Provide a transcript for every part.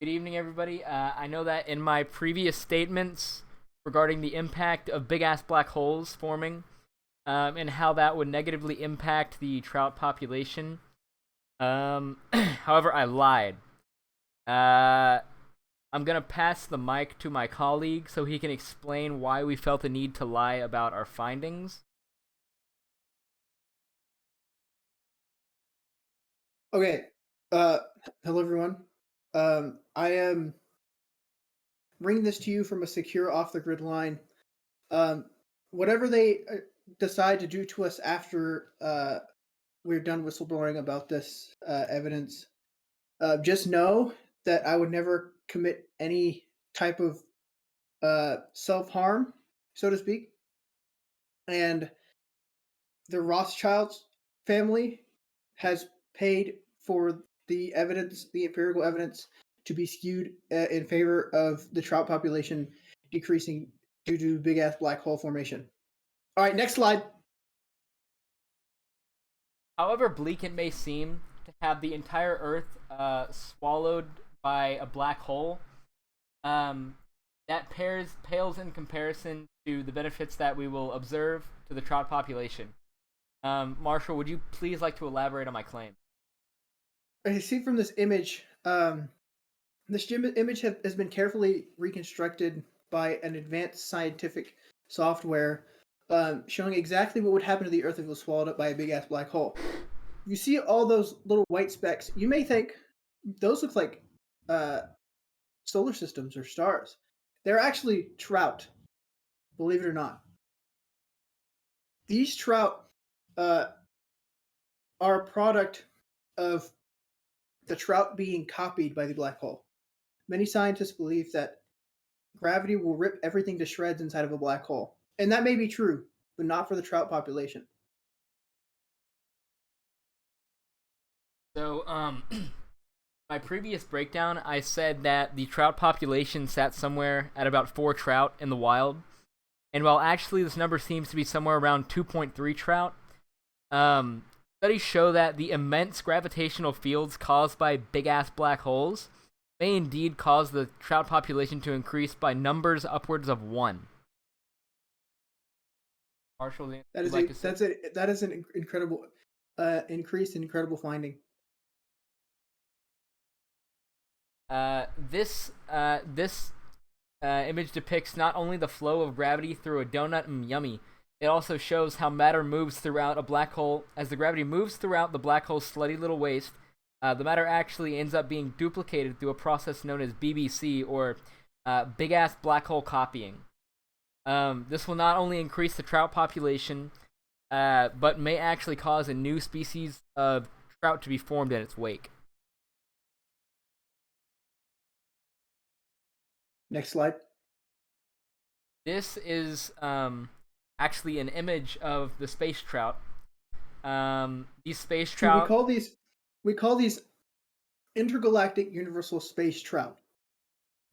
Good evening, everybody. I know that in my previous statements regarding the impact of big ass black holes forming and how that would negatively impact the trout population, however, I lied. Uh, I'm gonna pass the mic to my colleague so he can explain why we felt the need to lie about our findings. Okay. Hello everyone. I am bringing this to you from a secure off the grid line. Um, whatever they decide to do to us after we're done whistleblowing about this evidence, just know that I would never commit any type of self harm, so to speak. And the Rothschilds family has paid for the evidence, the empirical evidence, to be skewed in favor of the trout population decreasing due to big ass black hole formation. All right, next slide. However bleak it may seem to have the entire Earth swallowed by a black hole, um, that pales in comparison to the benefits that we will observe to the trout population. Marshall, would you please like to elaborate on my claim? I see from this image, this image has been carefully reconstructed by an advanced scientific software showing exactly what would happen to the Earth if it was swallowed up by a big ass black hole. You see all those little white specks. You may think those look like uh, solar systems or stars. They're actually trout, believe it or not. These trout uh, are a product of the trout being copied by the black hole. Many scientists believe that gravity will rip everything to shreds inside of a black hole. And that may be true, but not for the trout population. So, my previous breakdown, I said that the trout population sat somewhere at about 4 trout in the wild. And while actually this number seems to be somewhere around 2.3 trout, um, studies show that the immense gravitational fields caused by big ass black holes may indeed cause the trout population to increase by numbers upwards of 1. Marshall, anything That you'd is like a to say? that is an incredible increase, incredible finding. This image depicts not only the flow of gravity through a donut, yummy. It also shows how matter moves throughout a black hole. As the gravity moves throughout the black hole's slutty little waste, the matter actually ends up being duplicated through a process known as BBC, or big ass black hole copying. This will not only increase the trout population, but may actually cause a new species of trout to be formed in its wake. Next slide. This is actually an image of the space trout. These space See, we trout. call these we call these intergalactic universal space trout.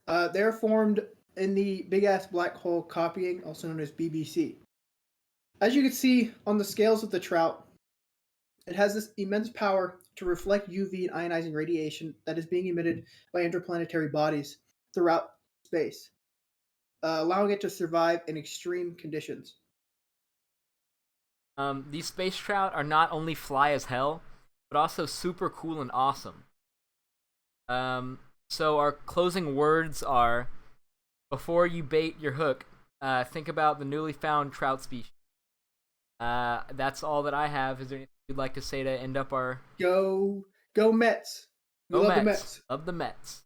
They're formed in the big ass black hole copying, also known as BBC. As you can see on the scales of the trout, it has this immense power to reflect UV and ionizing radiation that is being emitted by interplanetary bodies throughout space, allowing it to survive in extreme conditions. These space trout are not only fly as hell, but also super cool and awesome. So our closing words are: before you bait your hook, think about the newly found trout species. That's all that I have. Is there anything you'd like to say to end up our Go, go Mets! We Go love the Mets Mets. of the Mets?